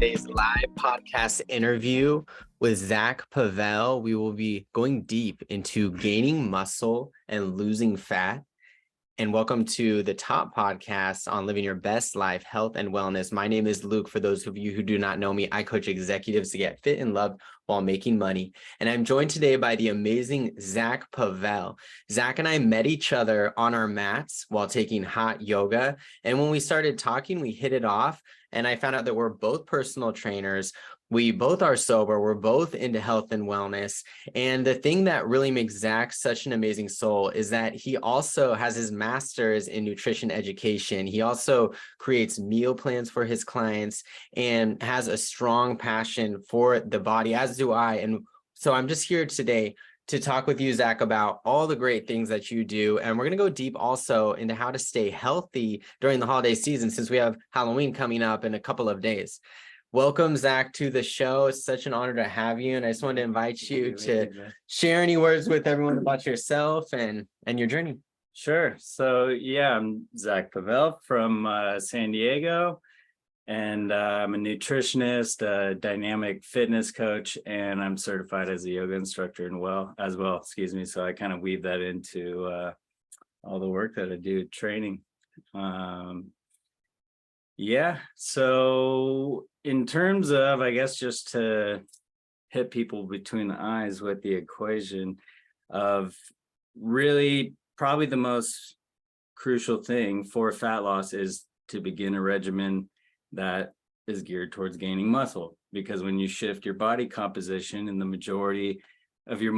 today's live podcast interview with Zack Pavel. We will be going deep into gaining muscle and losing fat. And welcome to the top podcast on living your best life, health, and wellness. My name is Luke. For those of you who do not know me, I coach executives to get fit and loved while making money. And I'm joined today by the amazing Zack Pavel. Zack and I met each other on our mats while taking hot yoga. And when we started talking, we hit it off. And I found out that we're both personal trainers. We both are sober. We're both into health and wellness. And the thing that really makes Zack such an amazing soul is that he also has his master's in nutrition education. He also creates meal plans for his clients and has a strong passion for the body, as do I. And so I'm just here today to talk with you, Zack, about all the great things that you do. And we're going to go deep also into how to stay healthy during the holiday season, since we have Halloween coming up in a couple of days. Welcome, Zack, to the show. It's such an honor to have you. And I just wanted to invite you to share any words with everyone about yourself and your journey. Sure. So, yeah, I'm Zack Pavel from San Diego, and I'm a nutritionist, a dynamic fitness coach, and I'm certified as a yoga instructor as well. Excuse me. So I kind of weave that into all the work that I do training. Yeah. So in terms of, I guess, just to hit people between the eyes with the equation of really probably the most crucial thing for fat loss is to begin a regimen that is geared towards gaining muscle, because when you shift your body composition and the majority of your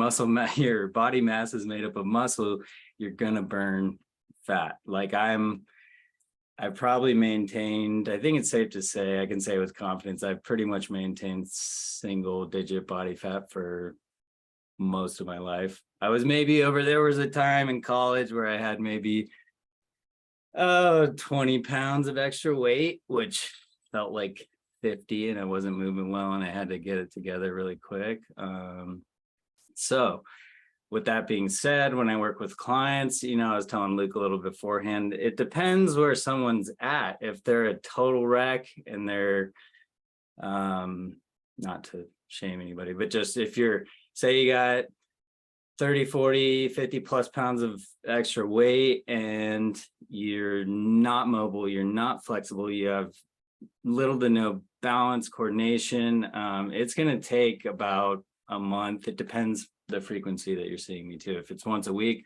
your body mass is made up of muscle, you're going to burn fat. Like I've probably maintained, I think it's safe to say, I can say with confidence, I've pretty much maintained single digit body fat for most of my life. There was a time in college where I had maybe 20 pounds of extra weight, which felt like 50, and I wasn't moving well and I had to get it together really quick. So with that being said, when I work with clients, I was telling Luke a little beforehand, it depends where someone's at. If they're a total wreck and they're, not to shame anybody, but just if say you got 30, 40, 50 plus pounds of extra weight and you're not mobile, you're not flexible, you have little to no balance, coordination, it's going to take about a month. It depends the frequency that you're seeing me too. If it's once a week,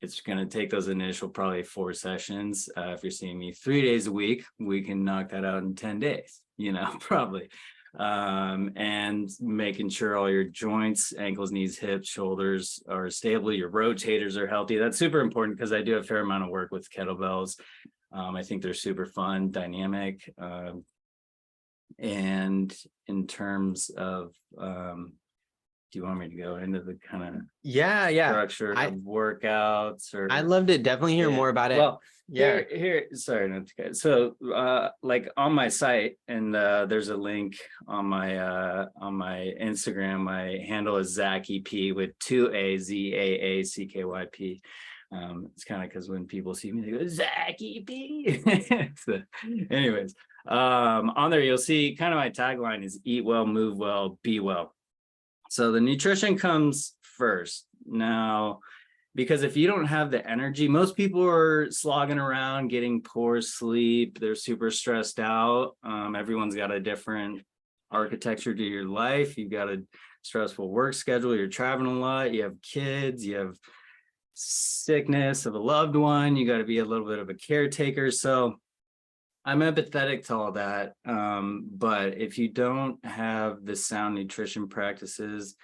it's going to take those initial probably 4 sessions. If you're seeing me 3 days a week, we can knock that out in 10 days, probably. And making sure all your joints, ankles, knees, hips, shoulders are stable, your rotators are healthy. That's super important because I do a fair amount of work with kettlebells. I think they're super fun, dynamic. And in terms of, do you want me to go into the kind of structure of workouts? Or I'd love to definitely hear more about it. Well, here, sorry, not to get, so like on my site, and there's a link on my Instagram. My handle is Zack EP with 2 A's, ZAACKYP. It's kind of because when people see me, they go Zack EP. So, anyways, on there you'll see kind of my tagline is eat well, move well, be well. So the nutrition comes first. Now, because if you don't have the energy, most people are slogging around, getting poor sleep. They're super stressed out. Everyone's got a different architecture to your life. You've got a stressful work schedule. You're traveling a lot. You have kids. You have sickness of a loved one. You got to be a little bit of a caretaker. So I'm empathetic to all that, but if you don't have the sound nutrition practices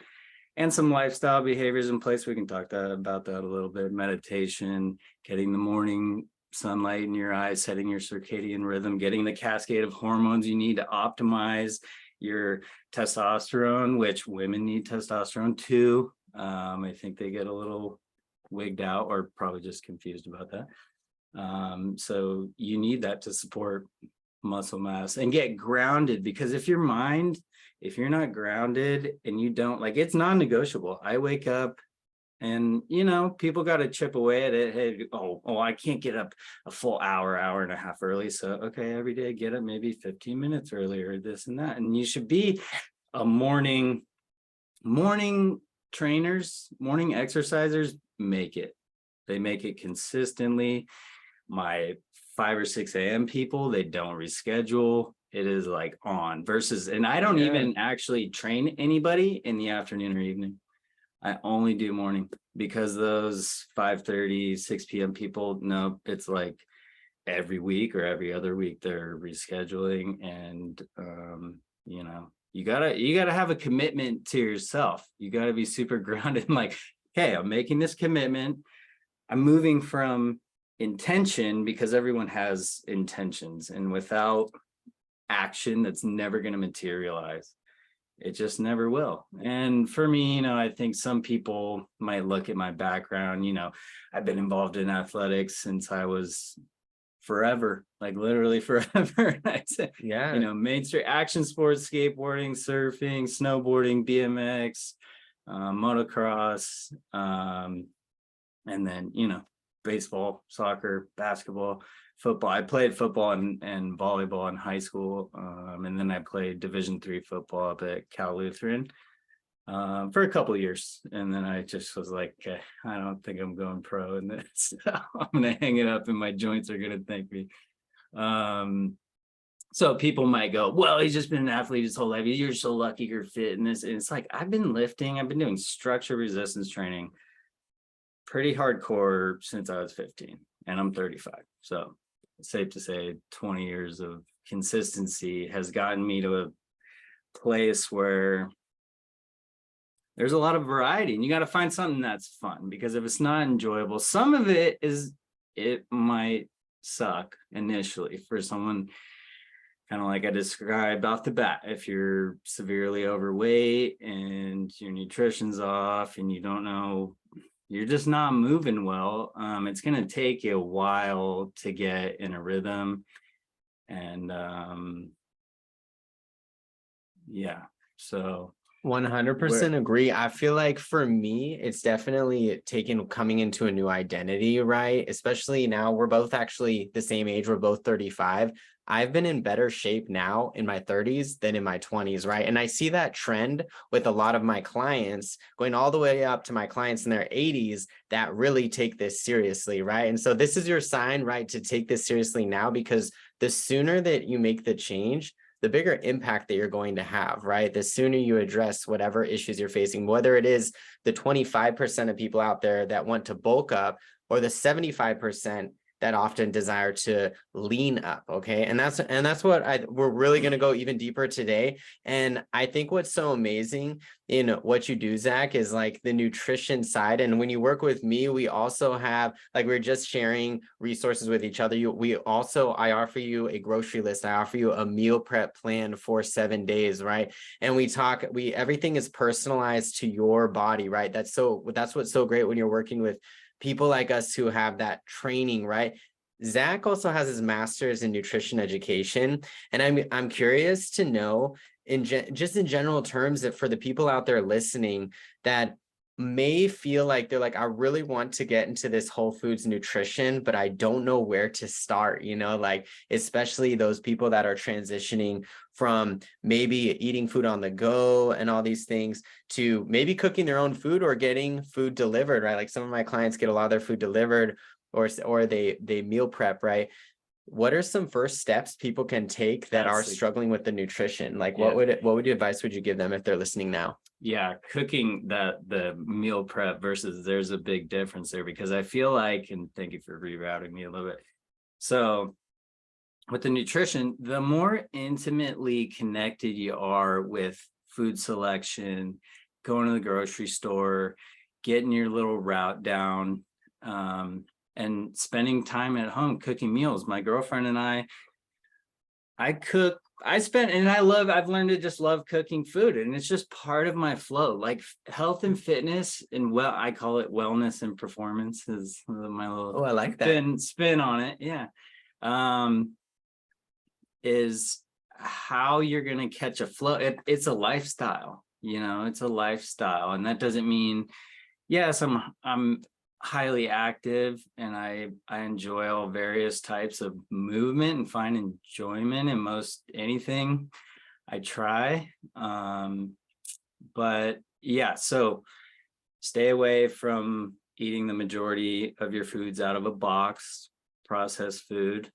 and some lifestyle behaviors in place, we can talk about that a little bit. Meditation, getting the morning sunlight in your eyes, setting your circadian rhythm, getting the cascade of hormones you need to optimize your testosterone, which women need testosterone too. I think they get a little wigged out or probably just confused about that. So you need that to support muscle mass and get grounded, because if you're not grounded and you don't, like, it's non-negotiable. I wake up And people got to chip away at it. Hey, I can't get up a full hour and a half early. So okay, every day get up maybe 15 minutes earlier, this and that. And you should be a morning trainers, morning exercisers make it. They make it consistently. My 5 or 6 a.m. people, they don't reschedule. It is like on versus, and I don't even actually train anybody in the afternoon or evening. I only do morning because those 5:30, 6 p.m. people, no, it's like every week or every other week they're rescheduling. And you gotta have a commitment to yourself. You gotta be super grounded, like, hey, I'm making this commitment. I'm moving from intention, because everyone has intentions, and without action, that's never going to materialize. It just never will. And for me, I think some people might look at my background. I've been involved in athletics since I was forever, like literally forever. Mainstream action sports, skateboarding, surfing, snowboarding, BMX, motocross, and then baseball, soccer, basketball, football. I played football and volleyball in high school, and then I played Division III football up at Cal Lutheran for a couple of years, and then I just was like, okay, I don't think I'm going pro in this. I'm gonna hang it up, and my joints are gonna thank me. So people might go, well, he's just been an athlete his whole life. You're so lucky you're fit. And it's like, I've been lifting, I've been doing structure resistance training pretty hardcore since I was 15, and I'm 35. So it's safe to say 20 years of consistency has gotten me to a place where there's a lot of variety, and you got to find something that's fun, because if it's not enjoyable, some of it might suck initially for someone, kind of like I described off the bat. If you're severely overweight and your nutrition's off and you don't know, you're just not moving well, it's going to take you a while to get in a rhythm. And so 100% agree. I feel like for me, it's definitely coming into a new identity, right? Especially now, we're both actually the same age. We're both 35. I've been in better shape now in my 30s than in my 20s, right? And I see that trend with a lot of my clients, going all the way up to my clients in their 80s that really take this seriously, right? And so this is your sign, right, to take this seriously now, because the sooner that you make the change, the bigger impact that you're going to have, right? The sooner you address whatever issues you're facing, whether it is the 25% of people out there that want to bulk up, or the 75% that often desire to lean up. Okay. And that's what we're really going to go even deeper today. And I think what's so amazing in what you do, Zach, is like the nutrition side. And when you work with me, we also have, like, we're just sharing resources with each other. I offer you a grocery list. I offer you a meal prep plan for 7 days, right? And everything is personalized to your body, right? That's what's so great when you're working with people like us who have that training, right? Zack also has his master's in nutrition education, and I'm curious to know, just in general terms, that for the people out there listening that may feel like they're like, I really want to get into this whole foods nutrition, but I don't know where to start, like especially those people that are transitioning from maybe eating food on the go and all these things to maybe cooking their own food or getting food delivered, right? Like some of my clients get a lot of their food delivered, or they meal prep, right? What are some first steps people can take that are struggling with the nutrition? Like what advice would you give them if they're listening now? Yeah, cooking the meal prep versus, there's a big difference there, because I feel like, and thank you for rerouting me a little bit. So with the nutrition, the more intimately connected you are with food selection, going to the grocery store, getting your little route down, and spending time at home cooking meals. My girlfriend and I cook. I've learned to just love cooking food, and it's just part of my flow. Like health and fitness, and I call it wellness and performance, is my little I like that spin on it. Yeah. Is how you're going to catch a flow. It's a lifestyle, it's a lifestyle. And that doesn't mean Yes, I'm highly active, and I enjoy all various types of movement and find enjoyment in most anything I try. But yeah, so stay away from eating the majority of your foods out of a box, processed food.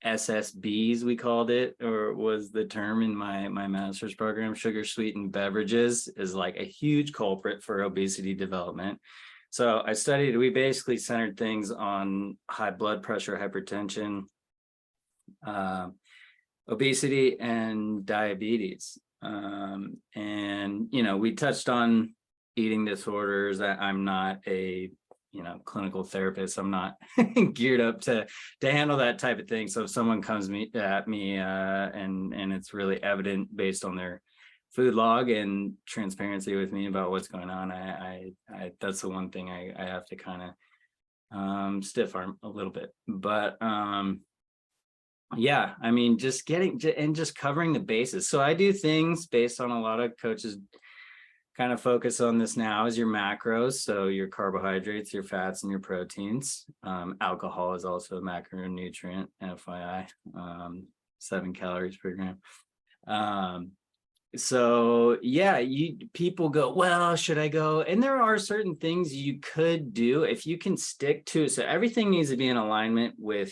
SSBs, we called it, or was the term in my master's program. Sugar sweetened beverages is like a huge culprit for obesity development. So we basically centered things on high blood pressure, hypertension, uh, obesity, and diabetes. And we touched on eating disorders. I'm not a clinical therapist. I'm not geared up to handle that type of thing. So if someone comes at me and it's really evident based on their food log and transparency with me about what's going on, I that's the one thing I have to kind of stiff arm a little bit. But yeah, I mean, just covering the bases. So I do things based on a lot of coaches kind of focus on this now is your macros. So your carbohydrates, your fats, and your proteins. Alcohol is also a macronutrient, FYI, 7 calories per gram. So yeah, people go, well, should I go? And there are certain things you could do if you can stick to. So everything needs to be in alignment with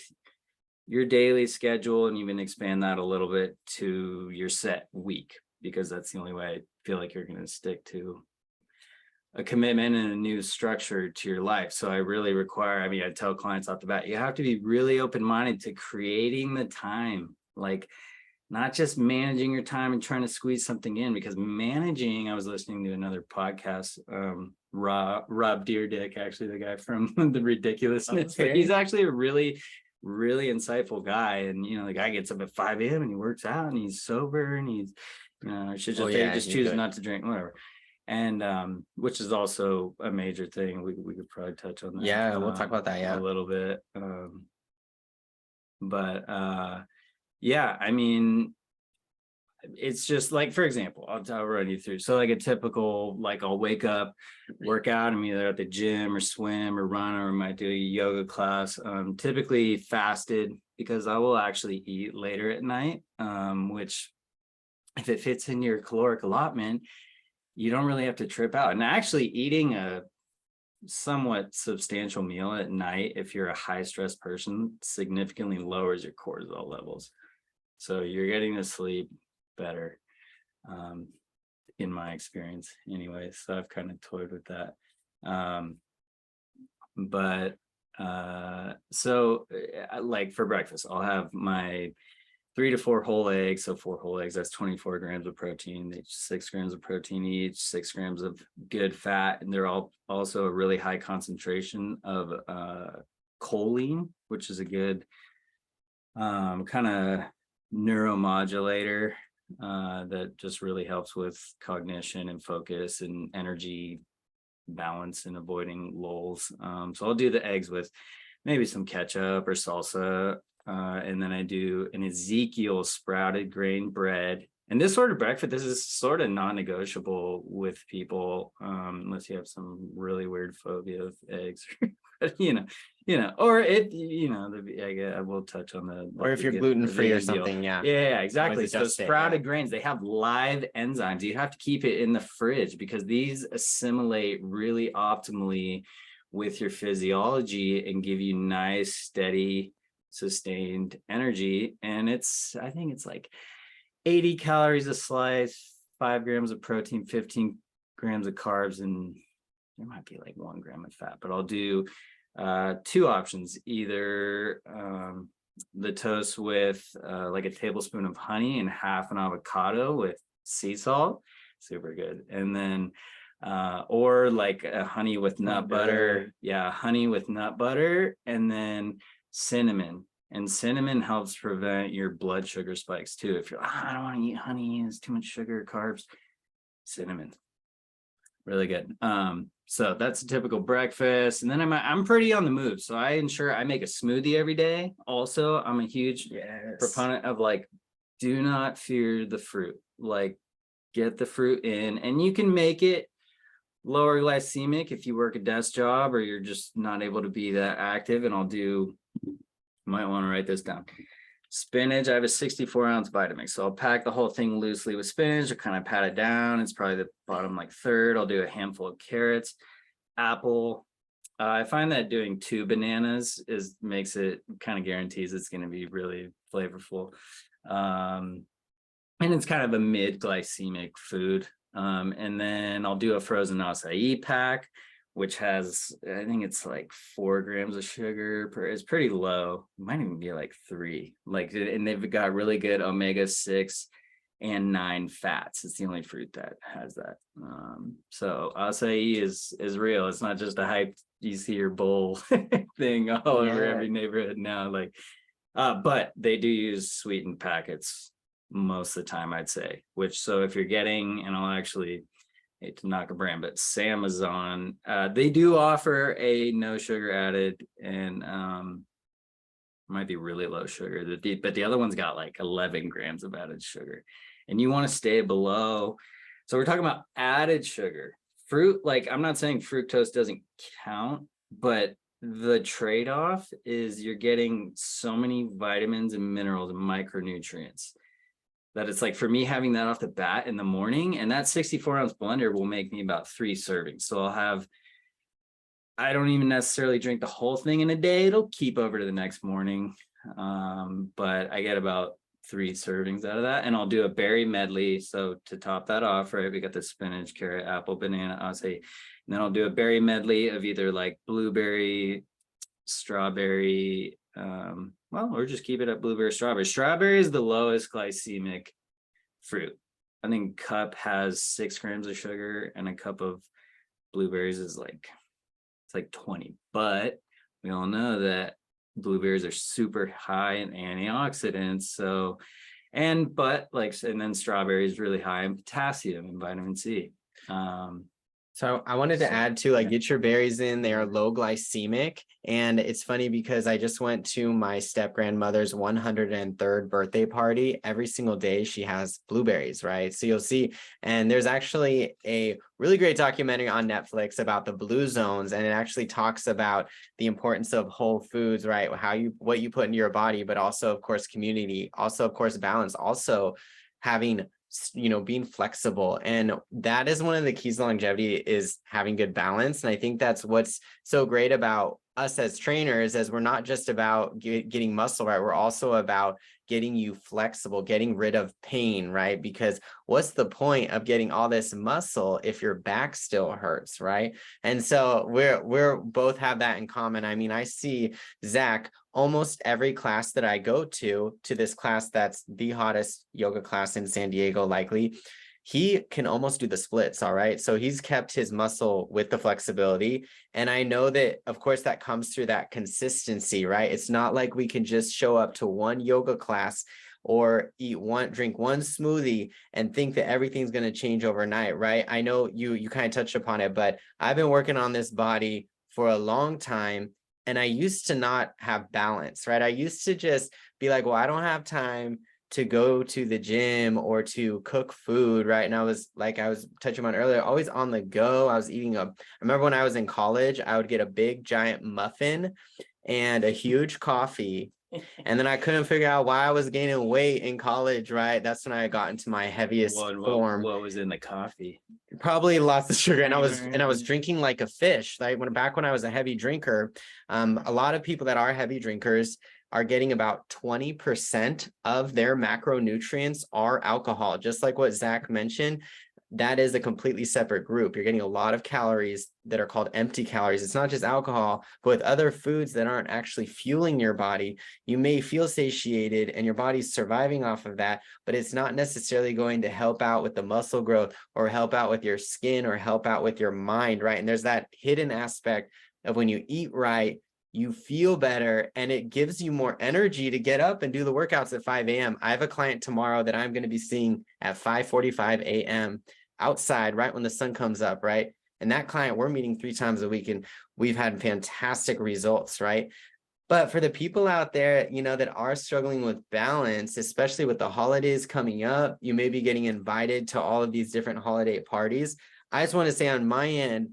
your daily schedule, and even expand that a little bit to your set week, because that's the only way I feel like you're going to stick to a commitment and a new structure to your life. So I really I tell clients off the bat, you have to be really open-minded to creating the time, like not just managing your time and trying to squeeze something in, because I was listening to another podcast, Rob Deerdick, actually the guy from the Ridiculousness, but he's actually a really insightful guy. And the guy gets up at 5 a.m. and he works out and he's sober and he's should just choose not to drink, whatever. And which is also a major thing. We could probably touch on that. Yeah, we'll talk about that, a little bit. But yeah, I mean, it's just like, for example, I'll run you through. So like a typical, like I'll wake up, work out, I'm either at the gym or swim or run, or I might do a yoga class, typically fasted, because I will actually eat later at night, which if it fits in your caloric allotment, you don't really have to trip out. And actually eating a somewhat substantial meal at night, if you're a high stress person, significantly lowers your cortisol levels. So you're getting to sleep better, in my experience anyway. So I've kind of toyed with that. So like for breakfast, I'll have my 3 to 4 whole eggs. So 4 whole eggs, that's 24 grams of protein, 6 grams of protein each, 6 grams of good fat. And they're all also a really high concentration of choline, which is a good kind of neuromodulator that just really helps with cognition and focus and energy balance and avoiding lulls. So I'll do the eggs with maybe some ketchup or salsa. And then I do an Ezekiel sprouted grain bread. And this sort of breakfast, this is sort of non-negotiable with people, unless you have some really weird phobia of eggs. Or I will touch on the, or if you're gluten-free or something. Yeah, exactly. So sprouted grains, they have live enzymes. You have to keep it in the fridge because these assimilate really optimally with your physiology and give you nice, steady, sustained energy. And I think it's like 80 calories a slice, 5 grams of protein, 15 grams of carbs, and there might be like 1 gram of fat. But I'll do 2 options, either the toast with like a tablespoon of honey and half an avocado with sea salt, super good. And then or like a honey with nut butter. Yeah, honey with nut butter, and then cinnamon. And cinnamon helps prevent your blood sugar spikes too. If you're I don't want to eat honey, it's too much sugar, carbs, cinnamon, really good. So that's a typical breakfast. And then I'm pretty on the move, so I ensure I make a smoothie every day. Also, I'm a huge proponent of like, do not fear the fruit. Like, get the fruit in, and you can make it lower glycemic if you work a desk job or you're just not able to be that active. And I'll do, you might want to write this down. Spinach, I have a 64-ounce Vitamix. So I'll pack the whole thing loosely with spinach or kind of pat it down. It's probably the bottom like third. I'll do a handful of carrots, apple. I find that doing 2 bananas makes it kind of guarantees it's going to be really flavorful. And it's kind of a mid glycemic food. And then I'll do a frozen acai pack, which has, I think it's like 4 grams of sugar per, it's pretty low. It might even be like 3, like, and they've got really good omega-6 and 9 fats. It's the only fruit that has that. So acai is real. It's not just a hype you see your bowl thing all over every neighborhood now. Like, but they do use sweetened packets most of the time, I'd say. Which, so if you're getting, and I'll actually hate to knock a brand, but Samazon, they do offer a no sugar added, and might be really low sugar. But the other one's got like 11 grams of added sugar, and you want to stay below. So we're talking about added sugar. Fruit, like, I'm not saying fructose doesn't count, but the trade-off is you're getting so many vitamins and minerals and micronutrients that it's like, for me, having that off the bat in the morning, and that 64-ounce blender will make me about 3 servings. So I don't even necessarily drink the whole thing in a day. It'll keep over to the next morning. But I get about 3 servings out of that, and I'll do a berry medley. So to top that off, right, we got the spinach, carrot, apple, banana, acai, and then I'll do a berry medley of either like blueberry, strawberry, well, or just keep it at blueberry, strawberry. Strawberry is the lowest glycemic fruit. I think cup has 6 grams of sugar, and a cup of blueberries is like, it's like 20. But we all know that blueberries are super high in antioxidants. So, and then strawberry is really high in potassium and vitamin C. So I wanted to add to, like, get your berries in. They are low glycemic. And it's funny because I just went to my step grandmother's 103rd birthday party. Every single day she has blueberries, right? So you'll see, and there's actually a really great documentary on Netflix about the blue zones. And it actually talks about the importance of whole foods, right? What you put into your body, but also, of course, community, also, of course, balance, also having, being flexible. And that is one of the keys to longevity, is having good balance. And I think that's what's so great about us as trainers, as we're not just about getting muscle, right? We're also about getting you flexible, getting rid of pain, right? Because what's the point of getting all this muscle if your back still hurts, right? And so we're both have that in common. I mean, I see Zack almost every class that I go to this class that's the hottest yoga class in San Diego, likely. He can almost do the splits, all right? So he's kept his muscle with the flexibility. And I know that, of course, that comes through that consistency, right? It's not like we can just show up to one yoga class or drink one smoothie and think that everything's going to change overnight, right? I know you kind of touched upon it, but I've been working on this body for a long time. And I used to not have balance, right? I used to just be like, well, I don't have time to go to the gym or to cook food, right? And I was touching on earlier, always on the go. I was eating I remember when I was in college, I would get a big giant muffin and a huge coffee. And then I couldn't figure out why I was gaining weight in college, right? That's when I got into my heaviest form. What was in the coffee? Probably lots of sugar. And I was drinking like a fish. Like back when I was a heavy drinker, a lot of people that are heavy drinkers are getting about 20% of their macronutrients are alcohol. Just like what Zack mentioned, that is a completely separate group. You're getting a lot of calories that are called empty calories. It's not just alcohol, but with other foods that aren't actually fueling your body, you may feel satiated and your body's surviving off of that, but it's not necessarily going to help out with the muscle growth or help out with your skin or help out with your mind, right? And there's that hidden aspect of when you eat right, you feel better and it gives you more energy to get up and do the workouts at 5 a.m. I have a client tomorrow that I'm going to be seeing at 5:45 a.m. outside, right when the sun comes up, right? And that client, we're meeting 3 times a week and we've had fantastic results, right? But for the people out there, that are struggling with balance, especially with the holidays coming up, you may be getting invited to all of these different holiday parties. I just want to say on my end,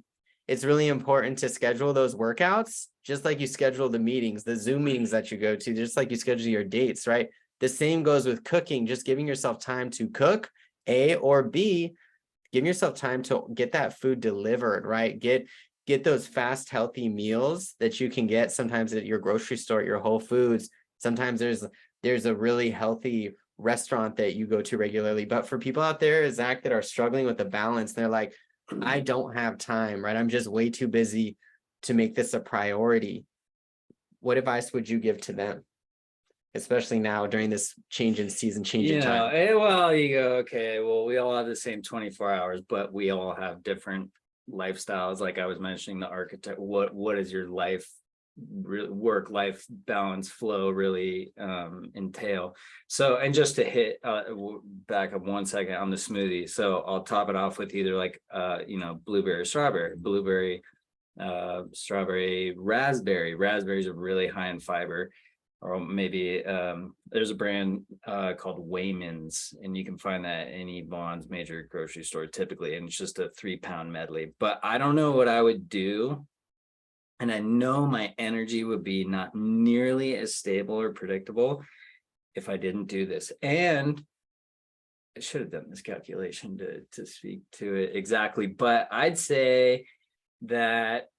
it's really important to schedule those workouts, just like you schedule the meetings, the Zoom meetings that you go to, just like you schedule your dates, right? The same goes with cooking, just giving yourself time to cook, A, or B, give yourself time to get that food delivered, right? Get those fast, healthy meals that you can get sometimes at your grocery store, at your Whole Foods. Sometimes there's a really healthy restaurant that you go to regularly. But for people out there, Zach, that are struggling with the balance, they're like, I don't have time, right? I'm just way too busy to make this a priority. What advice would you give to them, especially now during this change in season, change in time? Well, you go, okay, well, we all have the same 24 hours, but we all have different lifestyles. Like I was mentioning, the architect, what is your life, work life balance flow really entail? So, and just to hit back up 1 second on the smoothie, so I'll top it off with either like blueberry strawberry raspberry. Raspberries are really high in fiber. Or maybe there's a brand called Wayman's, and you can find that at any Vaughn's major grocery store typically, and it's just a 3-pound medley. But I don't know what I would do, and I know my energy would be not nearly as stable or predictable if I didn't do this. And I should have done this calculation to speak to it exactly, but I'd say that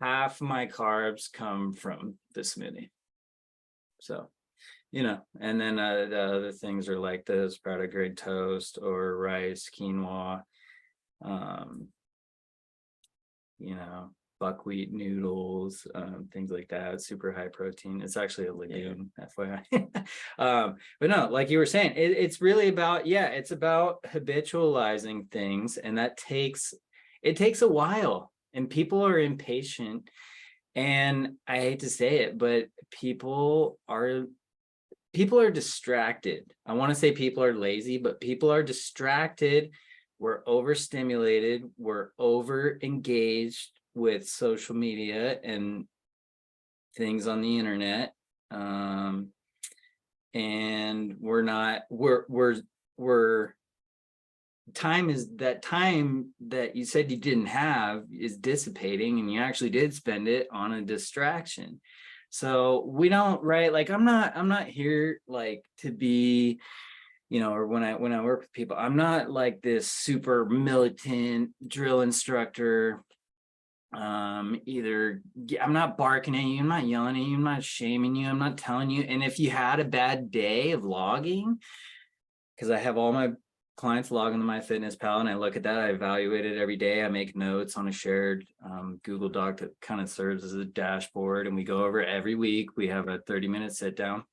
half my carbs come from the smoothie. So, and then the other things are like the sprouted grain toast or rice, quinoa, buckwheat noodles, things like that. Super high protein. It's actually a legume, FYI. But no, like you were saying, it's really about, it's about habitualizing things, and it takes a while, and people are impatient. And I hate to say it, but people are distracted. I want to say people are lazy, but people are distracted. We're overstimulated. We're over engaged with social media and things on the internet. And we're time that you said you didn't have is dissipating, and you actually did spend it on a distraction. So we don't, right? Like I'm not here like to be, or when I work with people, I'm not like this super militant drill instructor. Either I'm not barking at you, I'm not yelling at you, I'm not shaming you, I'm not telling you. And if you had a bad day of logging, because I have all my clients log into MyFitnessPal, and I look at that, I evaluate it every day. I make notes on a shared Google Doc that kind of serves as a dashboard, and we go over it every week. We have a 30-minute sit down,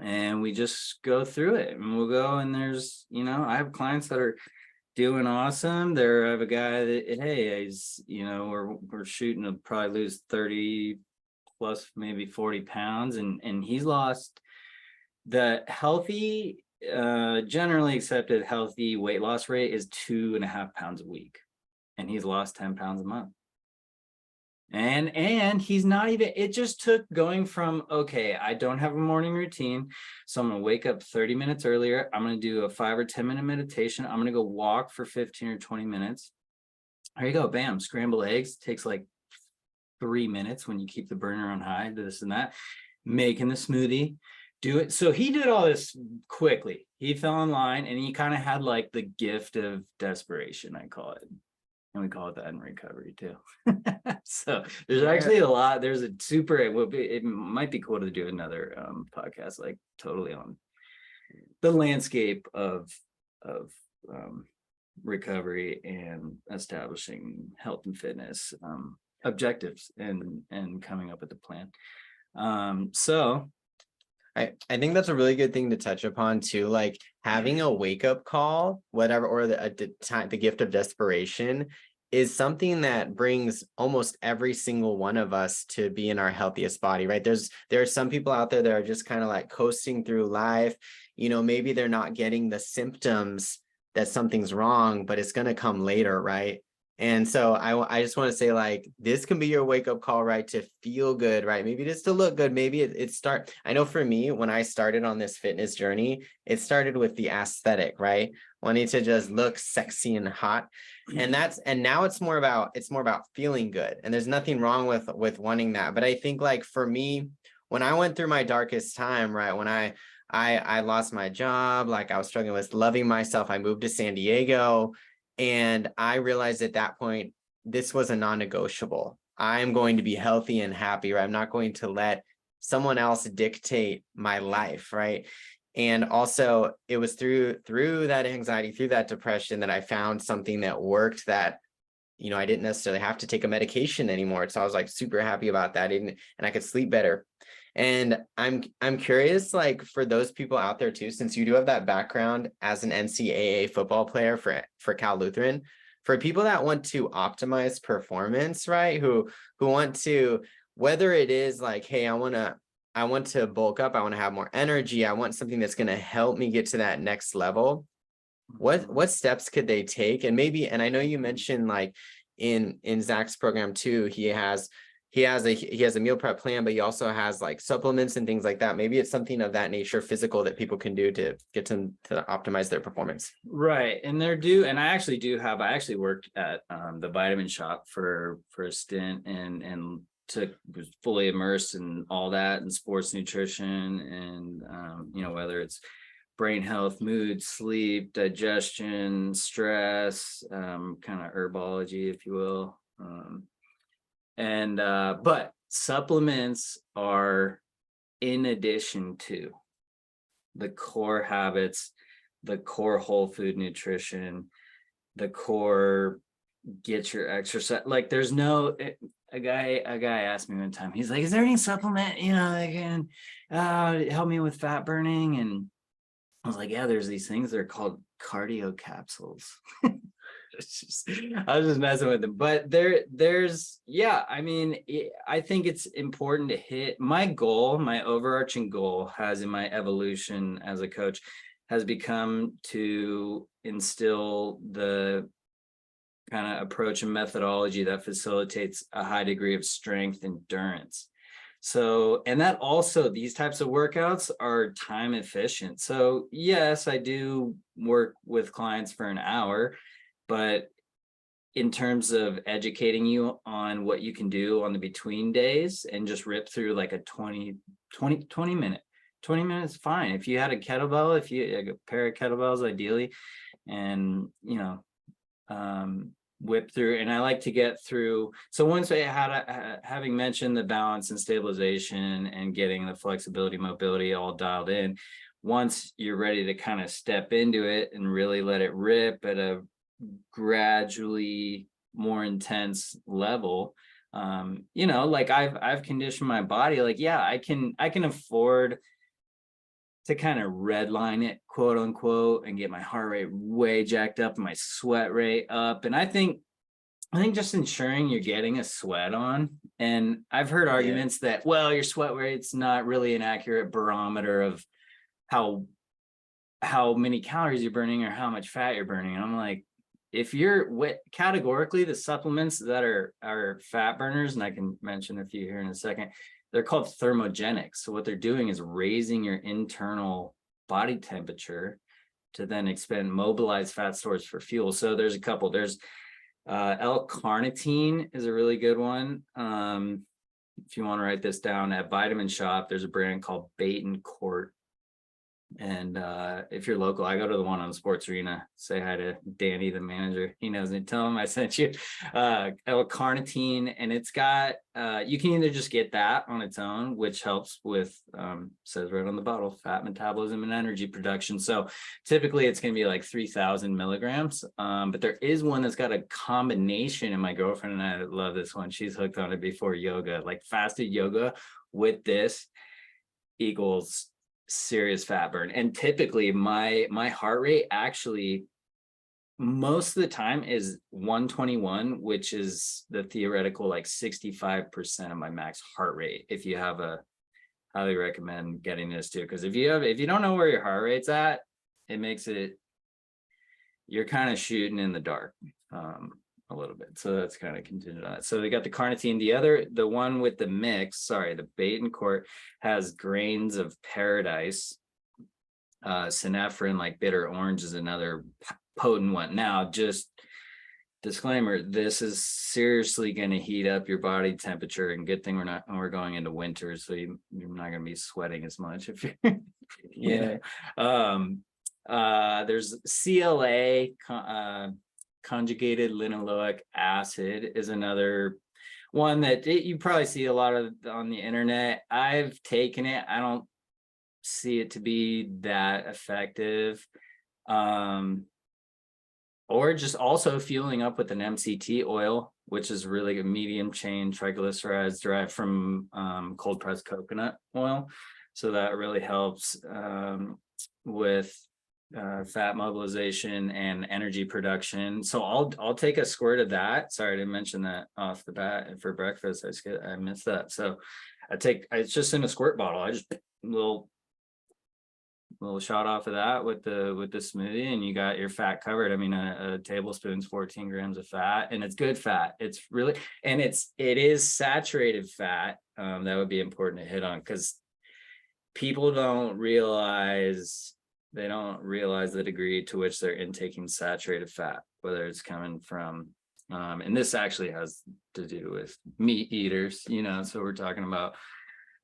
and we just go through it, and we'll go, and there's, I have clients that are doing awesome. I have a guy that, hey, he's, we're shooting to probably lose 30 plus maybe 40 pounds, and he's lost the healthy, generally accepted healthy weight loss rate is 2.5 pounds a week, and he's lost 10 pounds a month. And he's not even, it just took going from, okay, I don't have a morning routine, so I'm gonna wake up 30 minutes earlier, I'm gonna do a 5 or 10 minute meditation, I'm gonna go walk for 15 or 20 minutes. There you go, bam. Scrambled eggs takes like 3 minutes when you keep the burner on high, this and that. Making the smoothie, do it. So he did all this quickly. He fell in line, and he kind of had like the gift of desperation, I call it. And we call it that in recovery too. So there's actually a lot. There's a super, it might be cool to do another podcast, like totally on the landscape of recovery and establishing health and fitness objectives and coming up with a plan. So I think that's a really good thing to touch upon too, like having a wake-up call, whatever, or the gift of desperation is something that brings almost every single one of us to be in our healthiest body, right? There are some people out there that are just kind of like coasting through life. Maybe they're not getting the symptoms that something's wrong, but it's going to come later, right? And so I just want to say, like, this can be your wake up call, right? To feel good, right? Maybe just to look good. Maybe I know for me, when I started on this fitness journey, it started with the aesthetic, right? Wanting to just look sexy and hot. And now it's more about feeling good. And there's nothing wrong with wanting that. But I think, like, for me, when I went through my darkest time, right? When I lost my job, like I was struggling with loving myself. I moved to San Diego. And I realized at that point, this was a non-negotiable. I'm going to be healthy and happy, right? I'm not going to let someone else dictate my life, right? And also, it was through that anxiety, through that depression, that I found something that worked, that I didn't necessarily have to take a medication anymore. So I was like super happy about that, and I could sleep better. And I'm curious, like, for those people out there too, since you do have that background as an NCAA football player for Cal Lutheran, for people that want to optimize performance, right? Who want to, whether it is like, hey, I want to bulk up, I want to have more energy, I want something that's going to help me get to that next level. What steps could they take? And maybe, and I know you mentioned, like, in Zach's program too, he has a meal prep plan, but he also has like supplements and things like that. Maybe it's something of that nature, physical, that people can do to get to optimize their performance. Right. And I actually worked at the vitamin shop for a stint, and was fully immersed in all that, and sports nutrition, and whether it's brain health, mood, sleep, digestion, stress, kind of herbology, if you will. But supplements are in addition to the core habits, the core whole food nutrition, the core get your exercise. Like, there's no, a guy asked me one time, he's like, is there any supplement, that can help me with fat burning? And I was like, yeah, there's these things that are called cardio capsules. I was just messing with them. But I think it's important to hit my overarching goal has, in my evolution as a coach, has become to instill the kind of approach and methodology that facilitates a high degree of strength endurance. So, and that also, these types of workouts are time efficient. So yes, I do work with clients for an hour, but in terms of educating you on what you can do on the between days, and just rip through like a 20 minutes, fine. If you had a kettlebell, if you like a pair of kettlebells, ideally, and whip through. And I like to get through. So once I had, having mentioned the balance and stabilization and getting the flexibility, mobility all dialed in, once you're ready to kind of step into it and really let it rip at a gradually more intense level, like I've conditioned my body, like, yeah, I can afford to kind of redline it, quote unquote, and get my heart rate way jacked up and my sweat rate up. And I think just ensuring you're getting a sweat on. And I've heard arguments that, well, your sweat rate's not really an accurate barometer of how many calories you're burning or how much fat you're burning. And I'm like, if you're categorically, the supplements that are fat burners, and I can mention a few here in a second, they're called thermogenics. So what they're doing is raising your internal body temperature to then mobilize fat stores for fuel. So there's a couple. There's L-carnitine is a really good one. If you want to write this down, at Vitamin Shop, there's a brand called Betancourt. And if you're local, I go to the one on Sports Arena. Say hi to Danny, the manager. He knows me. Tell him I sent you L-carnitine, and it's got you can either just get that on its own, which helps with says right on the bottle, fat metabolism and energy production. So typically it's going to be like 3,000 milligrams, but there is one that's got a combination, and my girlfriend and I love this one. She's hooked on it before yoga, like fasted yoga with this equals serious fat burn. And typically my heart rate actually most of the time is 121, which is the theoretical like 65% of my max heart rate. If you have highly recommend getting this too, because if you don't know where your heart rate's at, it makes it, you're kind of shooting in the dark a little bit. So that's kind of contingent on it. So they got the carnitine. The one with the mix, sorry, the Betancourt has grains of paradise. Synephrine, like bitter orange, is another potent one. Now, just disclaimer, this is seriously going to heat up your body temperature, and good thing we're going into winter, so you're not going to be sweating as much if you're Yeah. There's CLA, conjugated linoleic acid, is another one that you probably see a lot of on the internet. I've taken it. I don't see it to be that effective. Or just also fueling up with an MCT oil, which is really a medium chain triglycerides derived from cold pressed coconut oil. So that really helps with fat mobilization and energy production. So I'll take a squirt of that. Sorry, I didn't mention that off the bat for breakfast. I missed that. So it's just in a squirt bottle. I just little shot off of that with the smoothie, and you got your fat covered. I mean, a tablespoon's 14 grams of fat, and it's good fat. It's really, and it is saturated fat. That would be important to hit on, because people don't realize the degree to which they're intaking saturated fat, whether it's coming from and this actually has to do with meat eaters, so we're talking about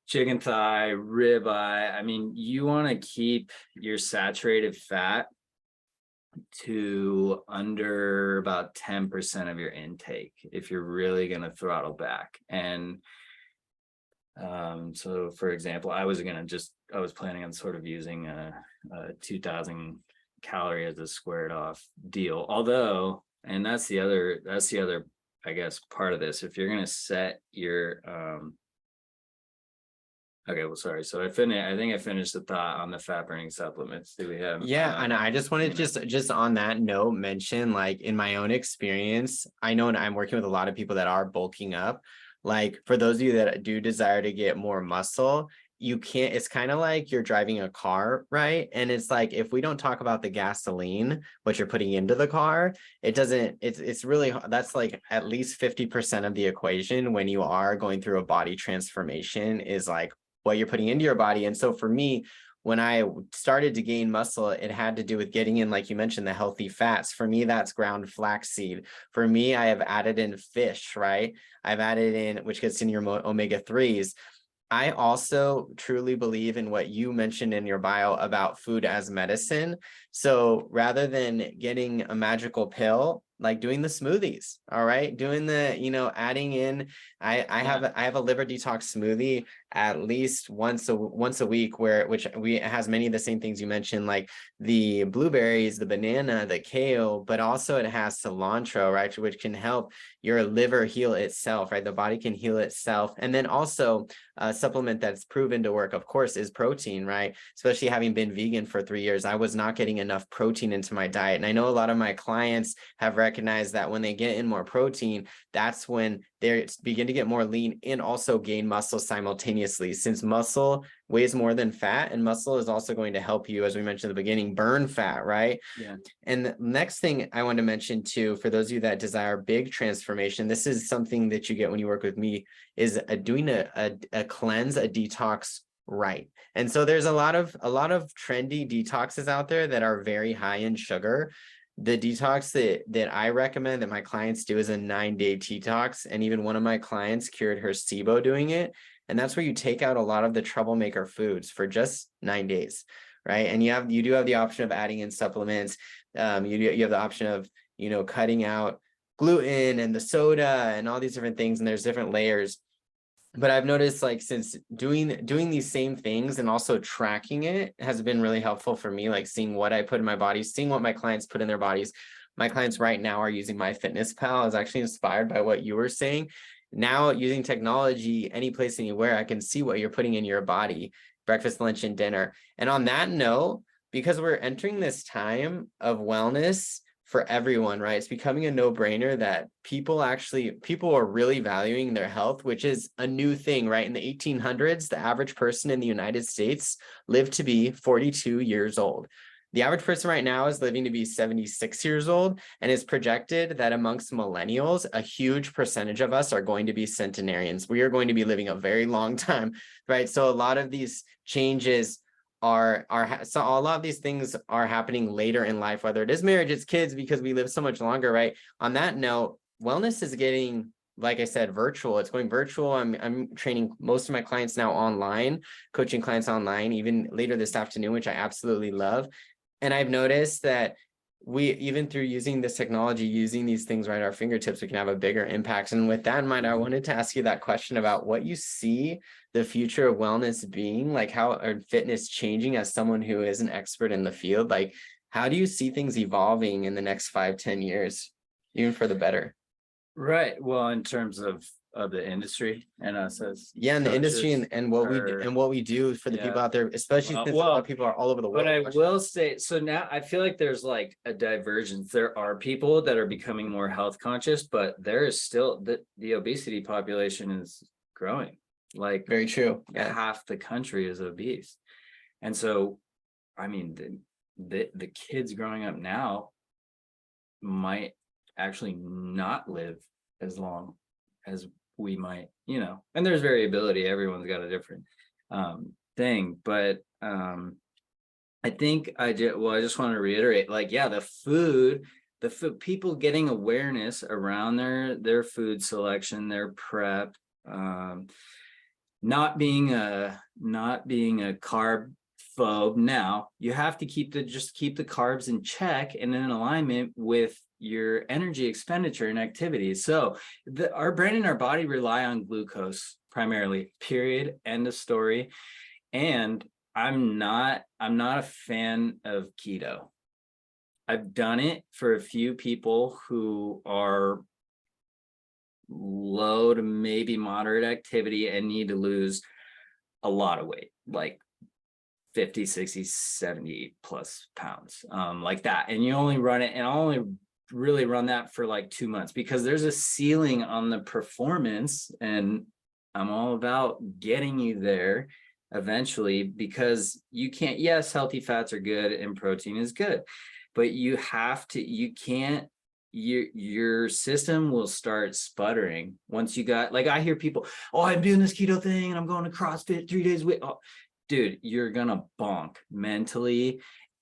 chicken thigh, ribeye. I mean, you want to keep your saturated fat to under about 10% of your intake if you're really going to throttle back. And so for example, I was planning on sort of using a 2000 calorie as a squared off deal. Although, and that's the other, I guess, part of this. If you're going to set your, okay, well, sorry. So I think I finished the thought on the fat burning supplements. Do we have? Yeah, and I just wanted just on that note mention, like, in my own experience, I know, and I'm working with a lot of people that are bulking up. Like, for those of you that do desire to get more muscle, it's kind of like you're driving a car, right? And it's like, if we don't talk about the gasoline, what you're putting into the car, it's really, that's like at least 50% of the equation when you are going through a body transformation, is like what you're putting into your body. And so for me, when I started to gain muscle, it had to do with getting in, like you mentioned, the healthy fats. For me, that's ground flaxseed. For me, I have added in fish, right? I've added in, which gets in your omega-3s. I also truly believe in what you mentioned in your bio about food as medicine. So rather than getting a magical pill, like doing the smoothies, all right, doing the, adding in, I have a liver detox smoothie at least once a week, which has many of the same things you mentioned, like the blueberries, the banana, the kale, but also it has cilantro, right, which can help your liver heal itself, right? The body can heal itself. And then also a supplement that's proven to work, of course, is protein, right? Especially having been vegan for 3 years, I was not getting enough protein into my diet. And I know a lot of my clients have recognized that when they get in more protein, that's when they begin to get more lean and also gain muscle simultaneously, since muscle weighs more than fat, and muscle is also going to help you, as we mentioned at the beginning, burn fat, right? Yeah. And the next thing I want to mention too, for those of you that desire big transformation, this is something that you get when you work with me, is doing a cleanse, a detox right. And so there's a lot of trendy detoxes out there that are very high in sugar. The detox that I recommend that my clients do is a 9-day detox. And even one of my clients cured her SIBO doing it. And that's where you take out a lot of the troublemaker foods for just 9 days, right? And you do have the option of adding in supplements. You have the option of, cutting out gluten and the soda and all these different things. And there's different layers. But I've noticed, like, since doing these same things and also tracking it has been really helpful for me, like seeing what I put in my body, seeing what my clients put in their bodies. My clients right now are using MyFitnessPal. I was actually inspired by what you were saying. Now, using technology, any place, anywhere, I can see what you're putting in your body, breakfast, lunch, and dinner. And on that note, because we're entering this time of wellness for everyone, right? It's becoming a no-brainer that people are really valuing their health, which is a new thing, right? In the 1800s, the average person in the United States lived to be 42 years old. The average person right now is living to be 76 years old, and it's projected that amongst millennials, a huge percentage of us are going to be centenarians. We are going to be living a very long time, right? So a lot of these changes so a lot of these things are happening later in life, whether it is marriage, it's kids, because we live so much longer, right? On that note, wellness is getting, like I said, virtual. It's going virtual. I'm training most of my clients now online, coaching clients online, even later this afternoon, which I absolutely love. And I've noticed that we, even through using this technology, using these things right at our fingertips, we can have a bigger impact. And with that in mind, I wanted to ask you that question about what you see the future of wellness being, like how or fitness changing as someone who is an expert in the field. Like, how do you see things evolving in the next 5-10 years, even for the better? Right. Well, in terms of the industry and us as And the industry coaches, and what we do for the people yeah. out there, especially since a lot of people are all over the world. But I will say, so now I feel like there's like a divergence. There are people that are becoming more health conscious, but there is still the obesity population is growing. Like Very true. Yeah. half the country is obese. And so, I mean, the kids growing up now might actually not live as long as we might, and there's variability. Everyone's got a different thing, but I think I just want to reiterate, like, yeah, the food, people getting awareness around their food selection, their prep, not being a carb phobe. Now you have to keep the carbs in check and in alignment with your energy expenditure and activities. So our brain and our body rely on glucose primarily, period, end of story. And I'm not a fan of keto. I've done it for a few people who are low to maybe moderate activity and need to lose a lot of weight, like 50, 60, 70 plus pounds, like that. And you only run it, and I'll only really run that for like 2 months because there's a ceiling on the performance, and I'm all about getting you there eventually, because you can't, yes, healthy fats are good and protein is good, but you can't, your system will start sputtering once you got, like, I hear people, oh, I'm doing this keto thing and I'm going to CrossFit 3 days a week. Oh, dude, you're gonna bonk mentally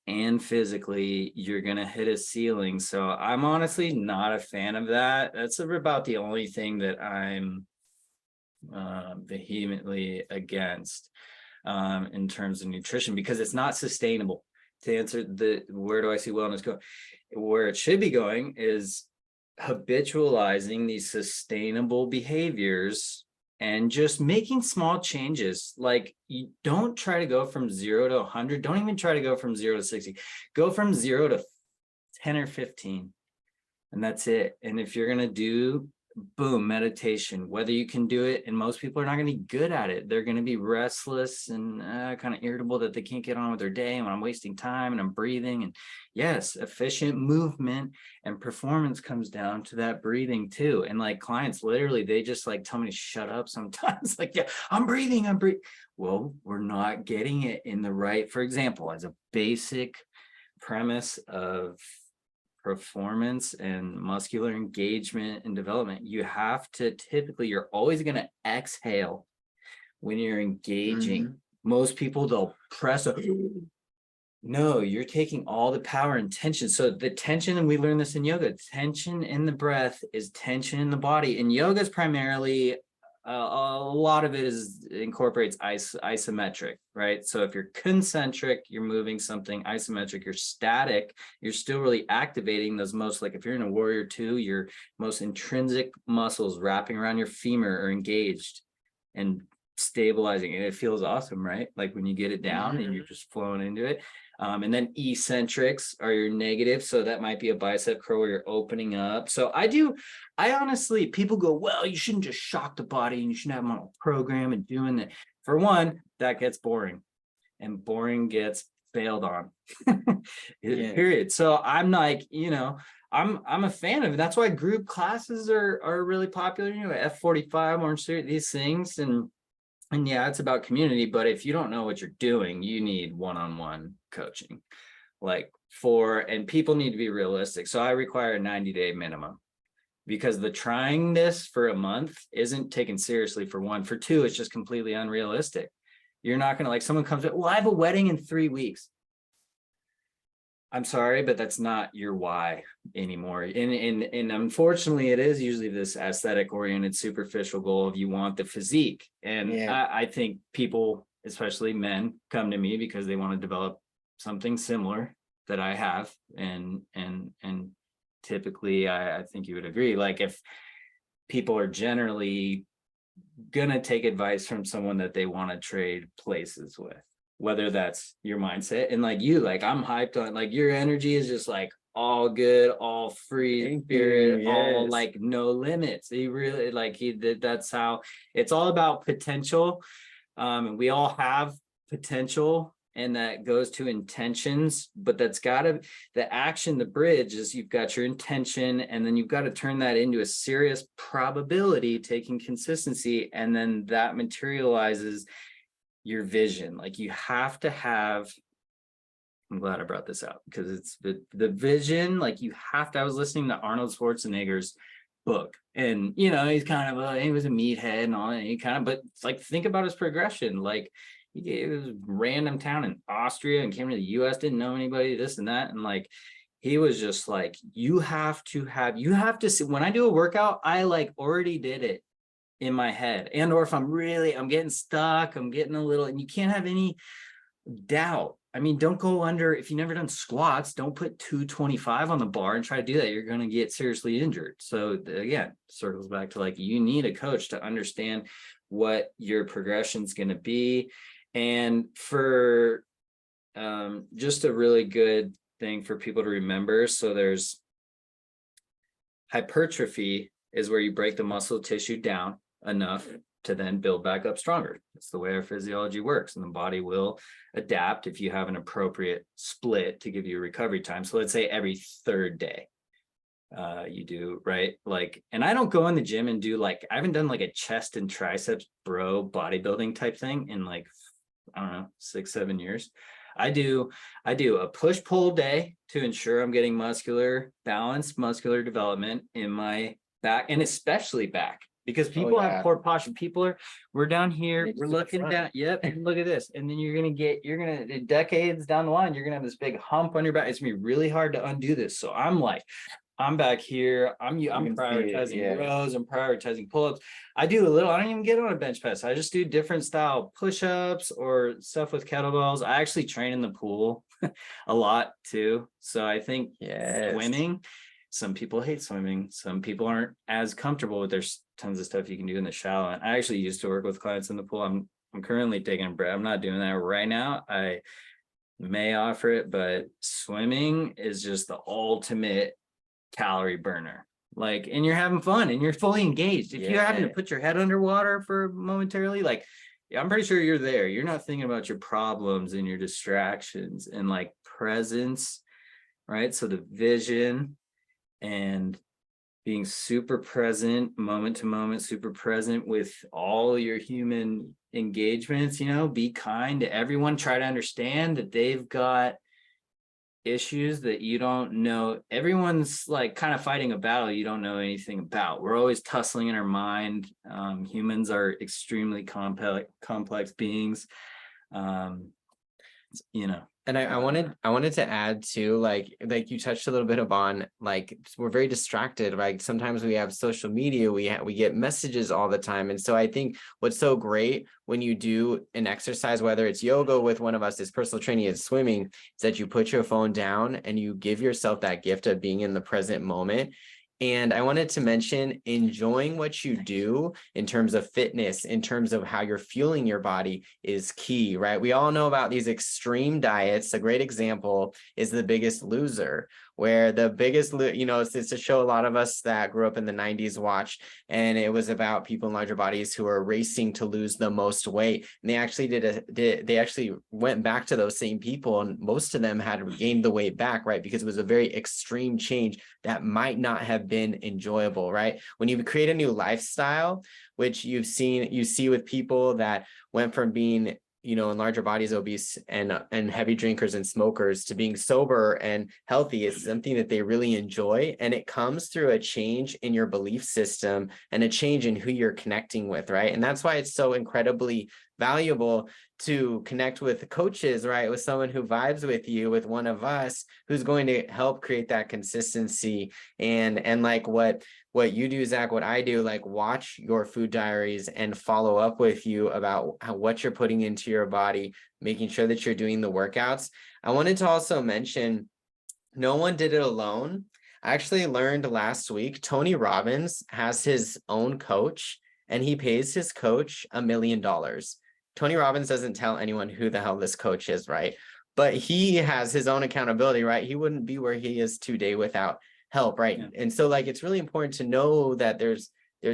and physically. You're gonna hit a ceiling. So I'm honestly not a fan of that. That's about the only thing that I'm vehemently against in terms of nutrition, because it's not sustainable. To answer where do I see wellness go, where it should be going is habitualizing these sustainable behaviors and just making small changes. Like, you don't try to go from 0 to 100. Don't even try to go from 0 to 60. Go from 0 to 10 or 15, and that's it. And if you're going to do, boom, meditation, whether you can do it, and most people are not going to be good at it. They're going to be restless and kind of irritable that they can't get on with their day, and I'm wasting time and I'm breathing. And yes, efficient movement and performance comes down to that breathing too. And like, clients literally, they just like tell me to shut up sometimes. Like, yeah, I'm breathing. Well, we're not getting it in the right, for example, as a basic premise of performance and muscular engagement and development, you have to you're always going to exhale when you're engaging. Mm-hmm. Most people, they'll press no, you're taking all the power and tension. So the tension, and we learn this in yoga, tension in the breath is tension in the body. And yoga is primarily a lot of it incorporates isometric, right? So if you're concentric, you're moving something. Isometric, you're static. You're still really activating those most, like if you're in a warrior two, your most intrinsic muscles wrapping around your femur are engaged and stabilizing, and it feels awesome, right? Like when you get it down and you're just flowing into it. And then eccentrics are your negative. So that might be a bicep curl where you're opening up. So I honestly, people go, well, you shouldn't just shock the body and you shouldn't have them on a program and doing that. For one, that gets boring, and boring gets failed on. Yeah. Period. So I'm like, I'm a fan of it. That's why group classes are really popular, F45, Orange Theory, these things. And yeah, it's about community, but if you don't know what you're doing, you need one-on-one coaching. like and people need to be realistic. So I require a 90-day minimum, because the trying this for a month isn't taken seriously, for one. For two, it's just completely unrealistic. You're not going to, like, someone comes up, well, I have a wedding in 3 weeks. I'm sorry, but that's not your why anymore. And unfortunately, it is usually this aesthetic oriented, superficial goal of you want the physique. And Yeah. I think people, especially men, come to me because they want to develop something similar that I have. And typically I think you would agree, like, if people are generally gonna take advice from someone that they want to trade places with, whether that's your mindset, and like you, like, I'm hyped on, like, your energy is just like all good, all free Thank spirit, you. all Yes. like no limits. He really, like, he did, that's how it's all about potential. And we all have potential, and that goes to intentions, but that's gotta, the action, the bridge is, you've got your intention, and then you've got to turn that into a serious probability, taking consistency, and then that materializes your vision. Like, you have to have, I'm glad I brought this out, because it's the vision. Like, you have to, I was listening to Arnold Schwarzenegger's book, and he's kind of he was a meathead and all that, and he kind of, but it's like, think about his progression. Like, he was a random town in Austria and came to the US, didn't know anybody, this and that, and like, he was just like, you have to see, when I do a workout, I like already did it in my head. And or if I'm getting stuck, I'm getting a little, and you can't have any doubt. I mean, don't go under, if you've never done squats, don't put 225 on the bar and try to do that. You're going to get seriously injured. So again, circles back to, like, you need a coach to understand what your progression is going to be. And for just a really good thing for people to remember. So there's hypertrophy, is where you break the muscle tissue down enough to then build back up stronger. That's the way our physiology works, and the body will adapt if you have an appropriate split to give you a recovery time. So let's say every third day you do, right? Like, and I don't go in the gym and do, like, I haven't done like a chest and triceps bro bodybuilding type thing in, like, I don't know, 6-7 years. I do a push pull day to ensure I'm getting balanced muscular development in my back, and especially back, because people have poor posture. We're down here, we're looking down. Yep. And look at this. And then decades down the line, you're going to have this big hump on your back. It's going to be really hard to undo this. So I'm back here. I'm prioritizing rows. I'm prioritizing pull-ups. I don't even get on a bench press. I just do different style push-ups or stuff with kettlebells. I actually train in the pool a lot too. So I think swimming, some people hate swimming. Some people aren't as comfortable with, there's tons of stuff you can do in the shallow. And I actually used to work with clients in the pool. I'm currently taking a break. I'm not doing that right now. I may offer it, but swimming is just the ultimate calorie burner. Like, and you're having fun and you're fully engaged. If you're having to put your head underwater for momentarily, like, I'm pretty sure you're there. You're not thinking about your problems and your distractions, and like presence, right? So the vision and being super present, moment to moment, super present with all your human engagements, be kind to everyone. Try to understand that they've got issues that you don't know. Everyone's like kind of fighting a battle you don't know anything about. We're always tussling in our mind. Humans are extremely complex beings. And I wanted to add too, like you touched a little bit upon, like, we're very distracted. Like, sometimes we have social media, we get messages all the time. And so I think what's so great when you do an exercise, whether it's yoga with one of us, is personal training, is swimming, is that you put your phone down and you give yourself that gift of being in the present moment. And I wanted to mention enjoying what you do in terms of fitness, in terms of how you're fueling your body, is key, right? We all know about these extreme diets. A great example is The Biggest Loser, where the biggest, it's a show a lot of us that grew up in the 90s watched, and it was about people in larger bodies who are racing to lose the most weight. And they actually they actually went back to those same people, and most of them had gained the weight back, right? Because it was a very extreme change that might not have been enjoyable, right? When you create a new lifestyle, which you see with people that went from being in larger bodies, obese and heavy drinkers and smokers, to being sober and healthy is something that they really enjoy. And it comes through a change in your belief system and a change in who you're connecting with, right? And that's why it's so incredibly valuable to connect with coaches, right? With someone who vibes with you, with one of us who's going to help create that consistency. And like what you do, Zach, what I do, like watch your food diaries and follow up with you about what you're putting into your body, making sure that you're doing the workouts. I wanted to also mention, no one did it alone. I actually learned last week, Tony Robbins has his own coach and he pays his coach $1 million. Tony Robbins doesn't tell anyone who the hell this coach is, right? But he has his own accountability, right? He wouldn't be where he is today without help, right? Yeah. And so like it's really important to know that there's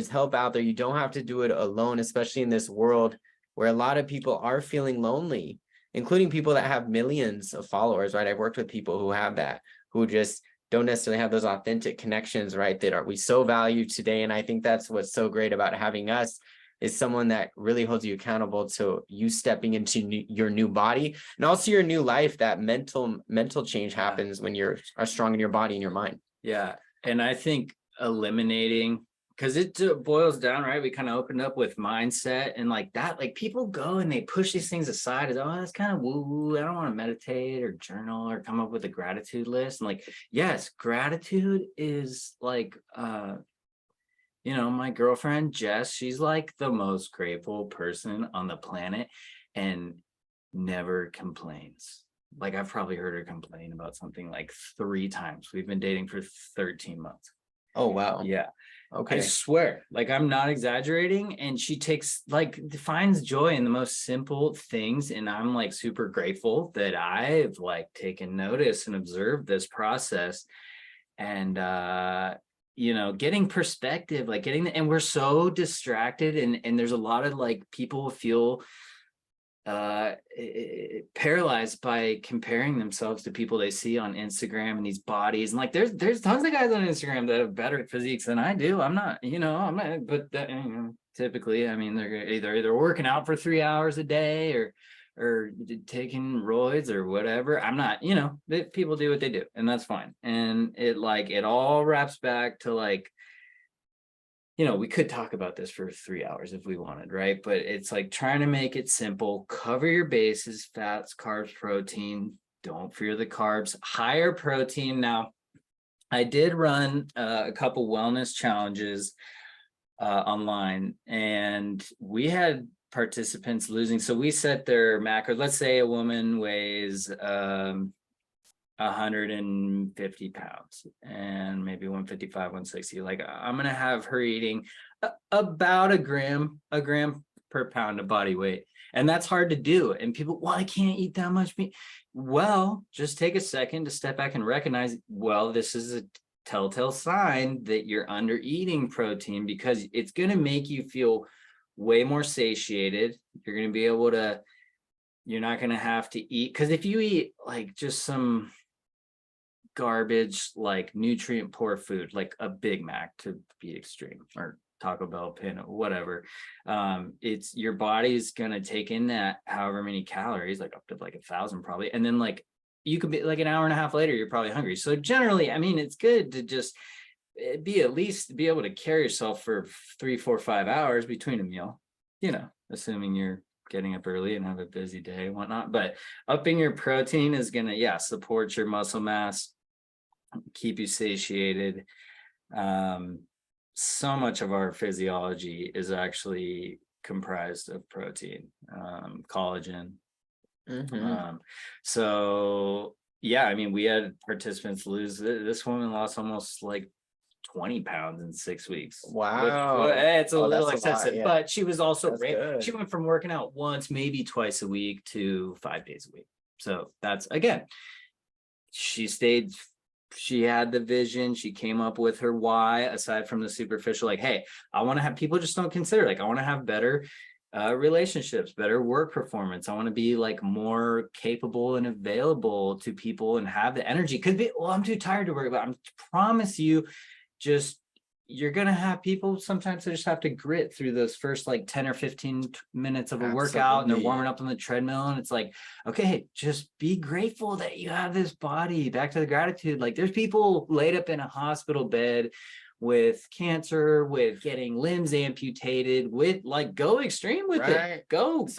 help out there. You don't have to do it alone, especially in this world where a lot of people are feeling lonely, including people that have millions of followers, right? I've worked with people who have that, who just don't necessarily have those authentic connections, right? That we so value today. And I think that's what's so great about having us, is someone that really holds you accountable to you stepping into your new body and also your new life. That mental change happens when you're strong in your body and your mind. Yeah. And I think eliminating, because it boils down, right? We kind of opened up with mindset and like that, like people go and they push these things aside as, oh, that's kind of woo-woo. I don't want to meditate or journal or come up with a gratitude list. And like, yes, gratitude is like, my girlfriend, Jess, she's like the most grateful person on the planet and never complains. Like I've probably heard her complain about something like 3 times. We've been dating for 13 months. Oh, wow. Yeah. Okay. I swear, like I'm not exaggerating. And she finds joy in the most simple things. And I'm like super grateful that I've like taken notice and observed this process. And getting perspective, like and we're so distracted and there's a lot of like people feel paralyzed by comparing themselves to people they see on Instagram and these bodies. And like there's tons of guys on Instagram that have better physiques than I do. I'm not, but that, typically, I mean, they're either working out for 3 hours a day or taking roids or whatever. I'm not, people do what they do, and that's fine. And it all wraps back to like, we could talk about this for 3 hours if we wanted, right? But it's like trying to make it simple, cover your bases, fats, carbs, protein, don't fear the carbs, higher protein. Now, I did run a couple wellness challenges online, and we had participants losing. So we set their macros. Let's say a woman weighs 150 pounds and maybe 155, 160. Like I'm going to have her eating about a gram per pound of body weight. And that's hard to do. And people, well, I can't eat that much meat. Well, just take a second to step back and recognize, well, this is a telltale sign that you're under eating protein, because it's going to make you feel way more satiated. You're going to be able to, you're not going to have to eat. Because if you eat like just some garbage, like nutrient poor food, like a Big Mac to be extreme, or Taco Bell, pin, whatever, it's your body's gonna take in that however many calories, like up to like 1,000 probably, and then like you could be like an hour and a half later you're probably hungry. So generally, I mean, it's good to just at least be able to carry yourself for 3, 4, 5 hours between a meal, assuming you're getting up early and have a busy day and whatnot. But upping your protein is gonna support your muscle mass, keep you satiated. So much of our physiology is actually comprised of protein, collagen. Mm-hmm. So yeah, I mean, we had participants lose. This woman lost almost like 20 pounds in 6 weeks. Wow. It's a little excessive, yeah. But she was also she went from working out once, maybe twice a week, to 5 days a week. So that's, again, she had the vision. She came up with her why, aside from the superficial, like, hey, I want to have, people just don't consider, like, I want to have better relationships, better work performance. I want to be like more capable and available to people and have the energy. I'm too tired to work, but I promise you, just you're going to have people sometimes they just have to grit through those first like 10 or 15 minutes of a workout, and they're warming up on the treadmill, and it's like, okay, just be grateful that you have this body. Back to the gratitude. Like, there's people laid up in a hospital bed with cancer, with getting limbs amputated, with like, go extreme with it. Go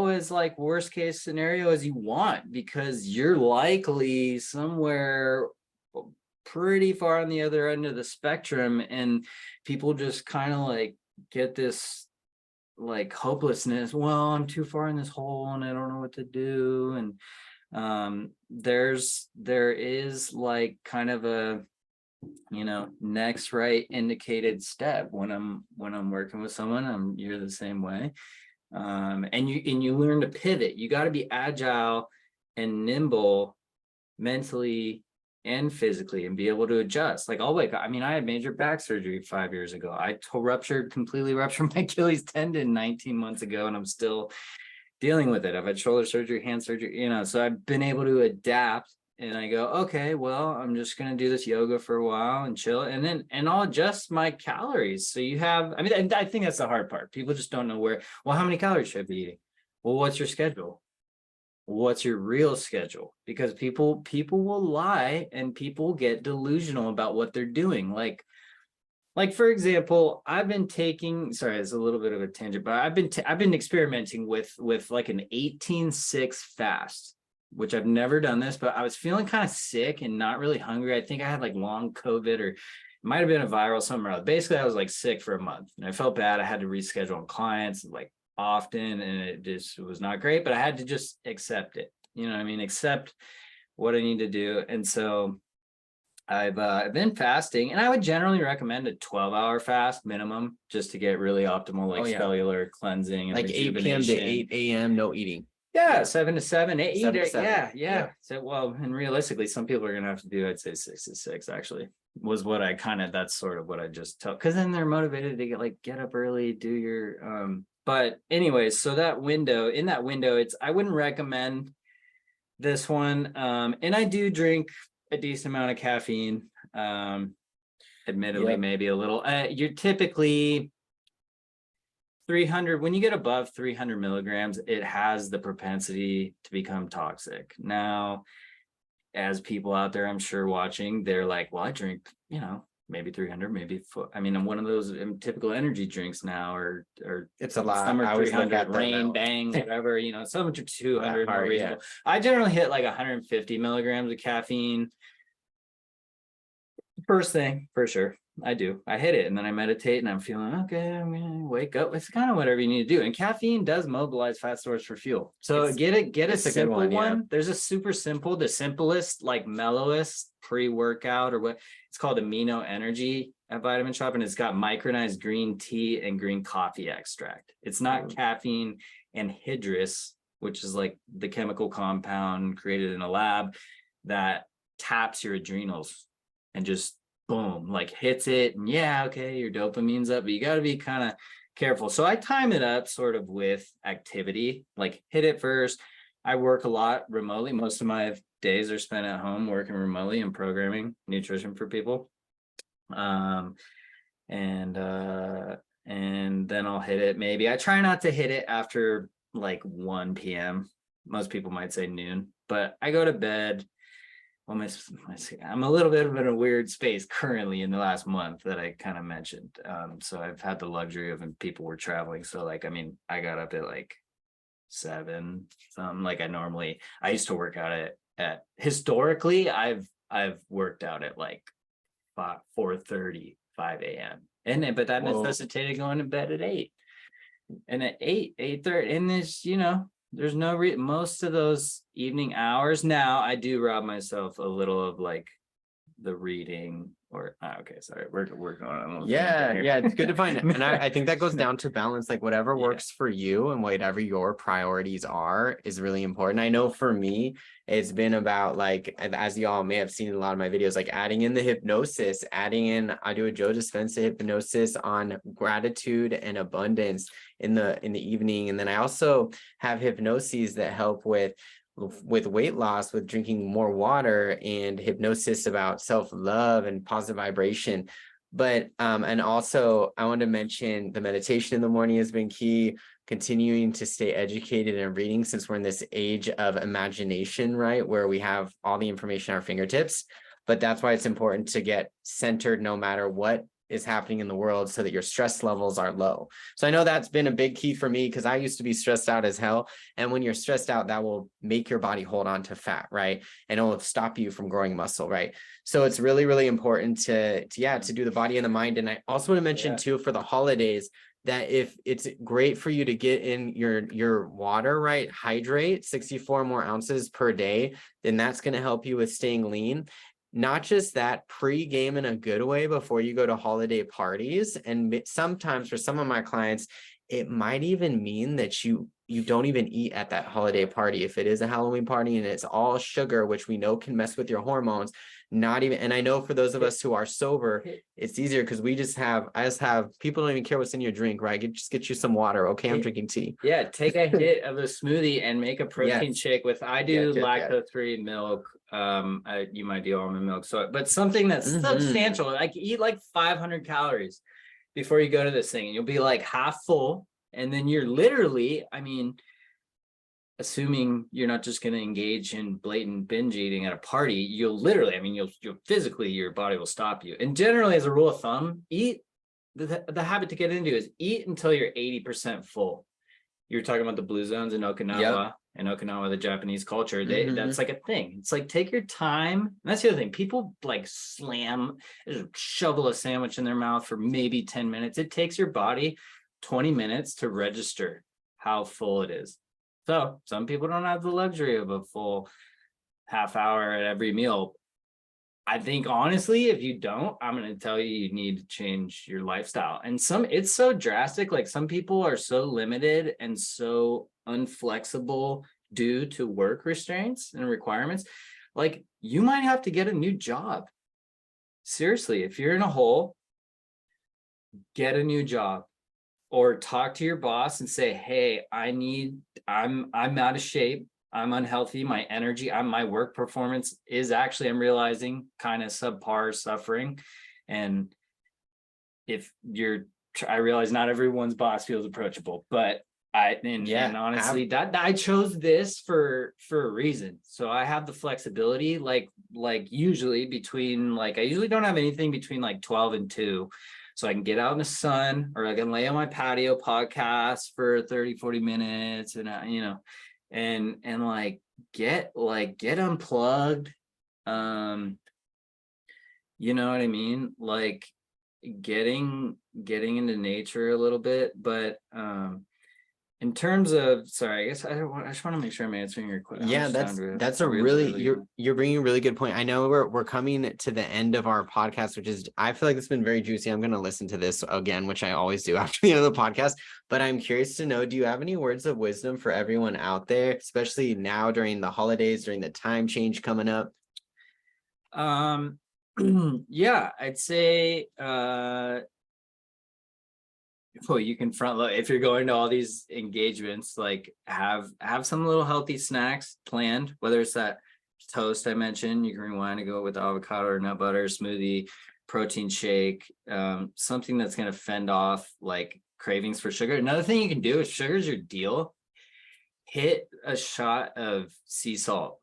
as like worst case scenario as you want, because you're likely somewhere pretty far on the other end of the spectrum, and people just kind of like get this like hopelessness. Well, I'm too far in this hole and I don't know what to do. And there is like kind of a, you know, next right indicated step when I'm working with someone. You're the same way. And you learn to pivot. You got to be agile and nimble mentally and physically, and be able to adjust. Like, I'll wake up. I mean, I had major back surgery 5 years ago. I completely ruptured my Achilles tendon 19 months ago, and I'm still dealing with it. I've had shoulder surgery, hand surgery, you know, so I've been able to adapt. And I go, okay, well, I'm just going to do this yoga for a while and chill. And I'll adjust my calories. So you have, I mean, I think that's the hard part. People just don't know well, how many calories should I be eating? Well, what's your schedule? What's your real schedule? Because people will lie, and people get delusional about what they're doing. Like for example, I've been taking, sorry, it's a little bit of a tangent, but I've been experimenting with like an 18-6 fast, which I've never done this, but I was feeling kind of sick and not really hungry. I think I had like long COVID, or it might have been a viral somewhere else. Basically, I was like sick for a month, and I felt bad. I had to reschedule on clients like often, and it just was not great, but I had to just accept it. You know what I mean? Accept what I need to do. And so I've been fasting, and I would generally recommend a 12-hour fast minimum, just to get really optimal like cellular cleansing and like 8 p.m. to 8 a.m. no eating. Yeah, 7 to 7, 8. 7 to 7. Yeah. So, well, and realistically, some people are gonna have to do, I'd say 6 to 6 actually was what I that's sort of what I just took, because then they're motivated to get up early, do your but anyways, so in that window, I wouldn't recommend this one. And I do drink a decent amount of caffeine. Admittedly, maybe a little. You're typically 300. When you get above 300 milligrams, it has the propensity to become toxic. Now, as people out there, I'm sure watching, they're like, well, I drink, you know, maybe 300, maybe I mean, I'm one of those typical energy drinks now, or it's a lot. Some are 300, rain, bang, whatever, you know, some are 200. I generally hit like 150 milligrams of caffeine first thing, for sure. I do. I hit it, and then I meditate, and I'm feeling okay. I'm gonna wake up. It's kind of whatever you need to do. And caffeine does mobilize fat stores for fuel. So get a simple one. There's a super simple, the simplest, like mellowest pre-workout, or what it's called, Amino Energy at Vitamin Shop, and it's got micronized green tea and green coffee extract. It's not caffeine anhydrous, which is like the chemical compound created in a lab that taps your adrenals and just boom, like hits it, and your dopamine's up, but you got to be kind of careful. So I time it up sort of with activity, like hit it first. I work a lot remotely. Most of my days are spent at home working remotely and programming nutrition for people. And then I'll hit it. Maybe I try not to hit it after like 1 p.m. Most people might say noon, but I go to bed. Well, I'm a little bit of in a weird space currently in the last month that I kind of mentioned. So I've had the luxury of when people were traveling. So like, I mean, I got up at like 7, like I used to work out at historically, I've worked out at like 4:30, 5 a.m. But that necessitated going to bed at 8. And at 8:30, and this, you know, there's no most of those evening hours. Now I do rob myself a little of like the reading, or okay, sorry, we're going on. It's good to find it. And I think that goes down to balance, like whatever works for you and whatever your priorities are is really important. I know for me, it's been about, like, as y'all may have seen in a lot of my videos, like adding in the hypnosis, I do a Joe Dispenza hypnosis on gratitude and abundance in the evening. And then I also have hypnoses that help with weight loss, with drinking more water, and hypnosis about self-love and positive vibration But and also I want to mention the meditation in the morning has been key, continuing to stay educated and reading, since we're in this age of imagination, right, where we have all the information at our fingertips. But that's why it's important to get centered no matter what is happening in the world, so that your stress levels are low. So I know that's been a big key for me, because I used to be stressed out as hell. And when you're stressed out, that will make your body hold on to fat, right? And it will stop you from growing muscle, right? So it's really, really important to do the body and the mind. And I also want to mention too, for the holidays, that if it's great for you to get in your water, right? Hydrate 64 more ounces per day, then that's going to help you with staying lean. Not just that, pre-game in a good way before you go to holiday parties. And sometimes for some of my clients, it might even mean that you don't even eat at that holiday party. If it is a Halloween party and it's all sugar, which we know can mess with your hormones, not even, and I know for those of us who are sober, it's easier because I just have, people don't even care what's in your drink, right? Just get you some water. Okay, I'm drinking tea. Yeah, take a hit of a smoothie and make a protein shake with, I do lactose-free milk. You might do almond milk, so, but something that's substantial, like eat like 500 calories before you go to this thing, and you'll be like half full. And then you're literally, I mean, assuming you're not just going to engage in blatant binge eating at a party, you'll literally, I mean, you'll physically, your body will stop you. And generally, as a rule of thumb, the habit to get into is eat until you're 80% full. You were talking about the blue zones in Okinawa. In Okinawa, the Japanese culture, that's like a thing. It's like, take your time. And that's the other thing. People like shovel a sandwich in their mouth for maybe 10 minutes. It takes your body 20 minutes to register how full it is. So some people don't have the luxury of a full half hour at every meal. I think honestly, if you don't, I'm going to tell you need to change your lifestyle. And it's so drastic. Like some people are so limited and so unflexible due to work restraints and requirements. Like you might have to get a new job. Seriously, if you're in a hole, get a new job. Or talk to your boss and say, hey, I'm out of shape. I'm unhealthy. My energy, my work performance is actually, I'm realizing, kind of subpar, suffering. And I realize not everyone's boss feels approachable, but and honestly, that I chose this for a reason. So I have the flexibility, like usually I usually don't have anything between like 12 and 2. So I can get out in the sun, or I can lay on my patio podcast for 30, 40 minutes and, and get unplugged. You know what I mean? Like getting into nature a little bit, but, in terms of, sorry, I guess I just want to make sure I'm answering your question. Yeah, that's a really, you're bringing a really good point. I know we're coming to the end of our podcast, which is, I feel like it's been very juicy. I'm going to listen to this again, which I always do after the end of the podcast, but I'm curious to know, do you have any words of wisdom for everyone out there, especially now during the holidays, during the time change coming up? Yeah, I'd say, well, you can front load if you're going to all these engagements, like have some little healthy snacks planned, whether it's that toast I mentioned, you can rewind to go with avocado or nut butter, smoothie, protein shake, something that's going to fend off like cravings for sugar. Another thing you can do if sugar's your deal, hit a shot of sea salt.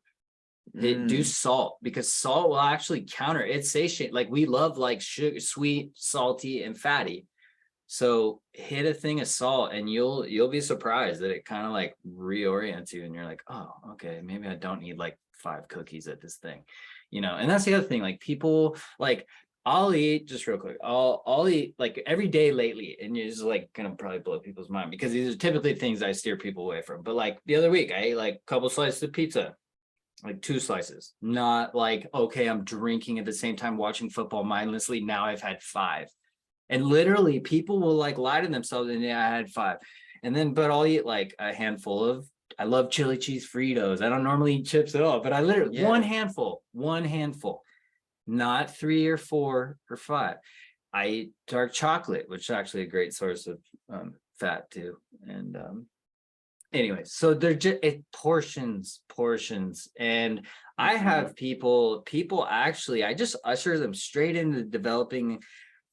Do salt, because salt will actually counter it. Satiate, like we love like sugar, sweet, salty, and fatty. So hit a thing of salt and you'll be surprised that it kind of like reorients you, and you're like, oh, okay, maybe I don't need like 5 cookies at this thing, and that's the other thing. Like people, like I'll eat, just real quick, I'll eat like every day lately, and you're just like gonna probably blow people's mind because these are typically things I steer people away from. But like the other week I ate like a couple slices of pizza, like 2 slices, not like, okay, I'm drinking at the same time watching football mindlessly. Now I've had 5. And literally people will like lie to themselves and yeah, I had 5. And then, but I'll eat like a handful of, I love chili cheese Fritos. I don't normally eat chips at all, but I literally, one handful, not 3 or 4 or 5. I eat dark chocolate, which is actually a great source of fat too. And anyway, so they're just portions. And I have people actually, I just usher them straight into developing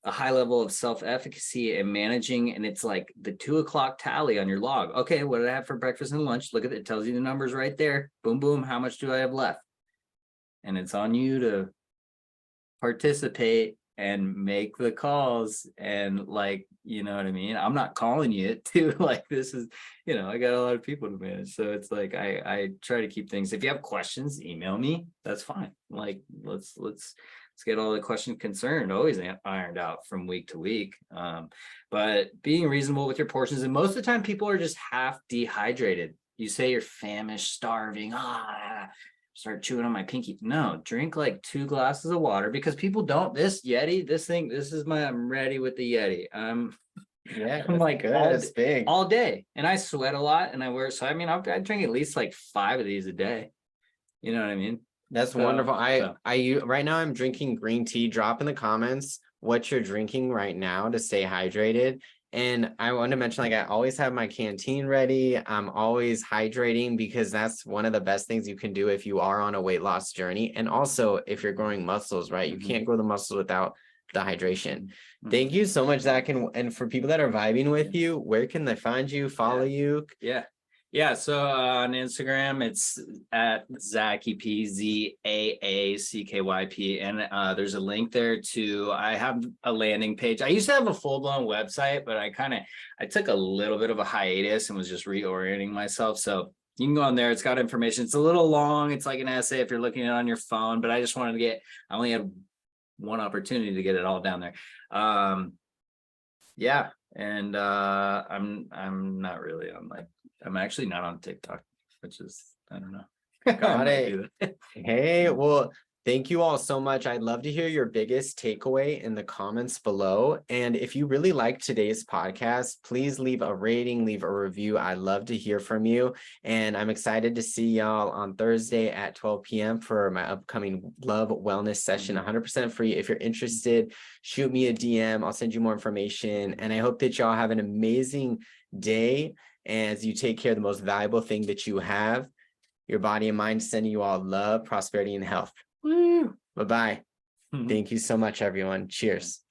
a high level of self-efficacy and managing, and it's like the 2 o'clock tally on your log. Okay, what did I have for breakfast and lunch? Look at it, it tells you the numbers right there. Boom, boom. How much do I have left? And it's on you to participate and make the calls, and like, you know what I mean? I'm not calling you to like, this is, I got a lot of people to manage. So it's like I try to keep things. If you have questions, email me. That's fine. Like let's get all the question concerned always ironed out from week to week. But being reasonable with your portions, and most of the time people are just half dehydrated. You say you're famished, starving, start chewing on my pinky. No, drink like 2 glasses of water, because people don't. This Yeti, I'm ready with the Yeti. I'm like big. all day, and I sweat a lot, and I wear, so I mean, I drink at least like 5 of these a day. You know what I mean? That's wonderful. I right now I'm drinking green tea. Drop in the comments what you're drinking right now to stay hydrated. And I want to mention, like, I always have my canteen ready. I'm always hydrating, because that's one of the best things you can do if you are on a weight loss journey. And also if you're growing muscles, right? You can't grow the muscle without the hydration. Thank you so much, Zach. And for people that are vibing with you, where can they find you, follow you? Yeah. So on Instagram, it's at Zack EP, ZAACKYP. And there's a link there to, I have a landing page. I used to have a full-blown website, but I took a little bit of a hiatus and was just reorienting myself. So you can go on there. It's got information. It's a little long. It's like an essay if you're looking at it on your phone, but I just wanted to I only had one opportunity to get it all down there. Yeah. And I'm not really on, like, I'm actually not on TikTok, which is, I don't know. Got it. Hey, well, thank you all so much. I'd love to hear your biggest takeaway in the comments below. And if you really like today's podcast, please leave a rating, leave a review. I'd love to hear from you. And I'm excited to see y'all on Thursday at 12 p.m. for my upcoming Love Wellness session, 100% free. If you're interested, shoot me a DM. I'll send you more information. And I hope that y'all have an amazing day as you take care of the most valuable thing that you have, your body and mind. Sending you all love, prosperity, and health. Woo! Bye-bye. Thank you so much, everyone. Cheers.